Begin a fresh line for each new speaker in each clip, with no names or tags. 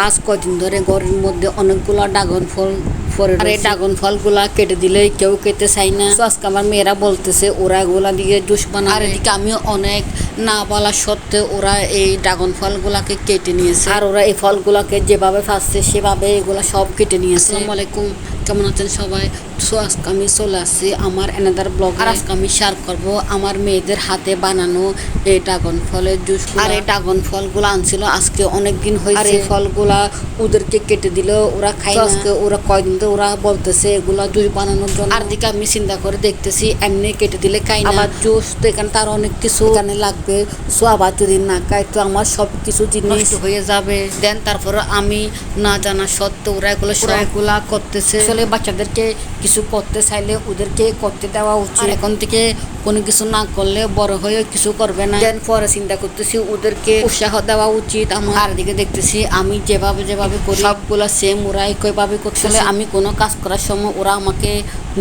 আজ কদিন ধরে ঘরের মধ্যে অনেকগুলা ড্রাগন ফল পড়ে আর এই ড্রাগন ফলগুলা কেটে দিলে কেউ খেতে চাই না। তো আজকে আমার মেয়েরা বলতেছে ওরা এগুলা দিয়ে জুস বানাবে। আর এদিকে আমি অনেক না বলা সত্ত্বেও ওরা এই ড্রাগন ফলগুলাকে কেটে নিয়েছে আর ওরা এই ফলগুলাকে যেভাবে ফাঁসছে সেভাবে এগুলা সব কেটে নিয়েছে। আসসালামু আলাইকুম, কেমন আছেন সবাই? সো আজকে আমি চলে আসছি আমার অ্যানাদার ব্লগ। আর আজকে আমি শেয়ার করবো আমার মেয়েদের হাতে বানানো এই ড্রাগন ফলের জুস। আর এই ড্রাগন ফলগুলো আনছিল আজকে অনেক দিন হয়েছে। আর এই ফলগুলা ওদেরকে কেটে দিলে ওরা খায় না। আজকে ওরা কয়দিন তো ওরা বলতেছে এগুলা জুস বানানোর জন্য। আর দিকে আমি চিন্তা করে দেখতেছি এমনি কেটে দিলে খাই না, আবার জুস তো এখানে তার অনেক কিছু এখানে লাগবে। সো আবার যদি না খাই তো আমার সব কিছু জিনিস হয়ে যাবে। দেন তারপরে আমি না জানা সত্ত্বেও ওরা এগুলা করতেছে। আসলে বাচ্চাদেরকে কিছু করতে চাইলে ওদেরকে করতে দেওয়া উচিত। এখন থেকে কোনো কিছু না করলে বড় হয়ে কিছু করবে না। দেন পরে চিন্তা করতেছি ওদেরকে উৎসাহ দেওয়া উচিত আমার। আর দিকে দেখতেছি আমি যেভাবে করি সবগুলা সেম ওরা একইভাবে করতে। আমি কোনো কাজ করার সময় ওরা আমাকে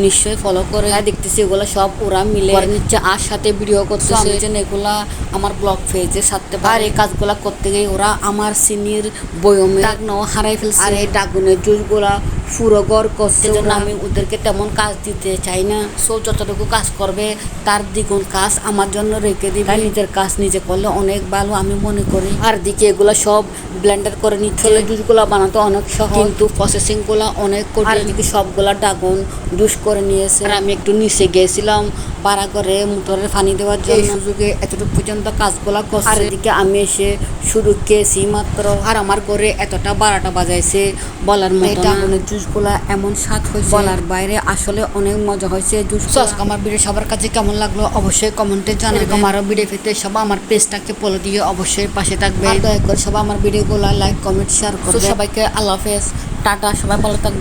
নিশ্চয়ই ফলো করে। দেখতেছি এগুলো সব ওরা মিলে নিচ্ছে আর সাথে ভিডিও করতেছে যেন এগুলা আমার ব্লগ পেজে ছাড়তে পারে। আর এই কাজগুলা করতে গিয়ে ওরা আমার চিনির বয়মে দাগ নাও হারাই ফেলছে। আর এই ড্রাগনের জুসগুলা পুরো গড় করছে, জন্য আমি ওদেরকে তেমন কাজ দিতে চাই না। সো যতটুকু কাজ করবে তার দ্বিগুণ কাজ আমার জন্য রেখে দিবে। নিজের কাজ নিজে করলে অনেক ভালো আমি মনে করি। আর দিকে এগুলো সব ব্লেন্ডার করে নিচ্ছে। জুসগুলা বানাতে অনেক সহজ কিন্তু প্রসেসিং গুলা অনেক কঠিন। আর এদিকে সবগুলা ড্রাগন জুস করে নিয়েছে। আর আমি একটু নিচে গিয়েছিলাম পাড়া করে মোটরের পানি দেওয়ার জন্য। এই সুযোগে এতটুকু পর্যন্ত কাজগুলা করছে। আর এদিকে আমি এসে শুরু খেয়েছি মাত্র। আর আমার ঘরে এতটা 12টা বাজাইছে বলার মতো না। জুসগুলা এমন স্বাদ হয়েছে বলার বাইরে, আসলে অনেক মজা হয়েছে জুস। আমার ভিডিও সবার কাছে কেমন লাগলো অবশ্যই কমেন্টে জানাবেন। আরো ভিডিও পেতে সবাই আমার পেজটাকে ফলো দিয়ে অবশ্যই পাশে থাকবে। দয়া করে সবাই আমার ভিডিওগুলো লাইক কমেন্ট শেয়ার করবে। সবাইকে আল্লাহ হাফেজ, টাটা, সবাই ভালো থাকবে।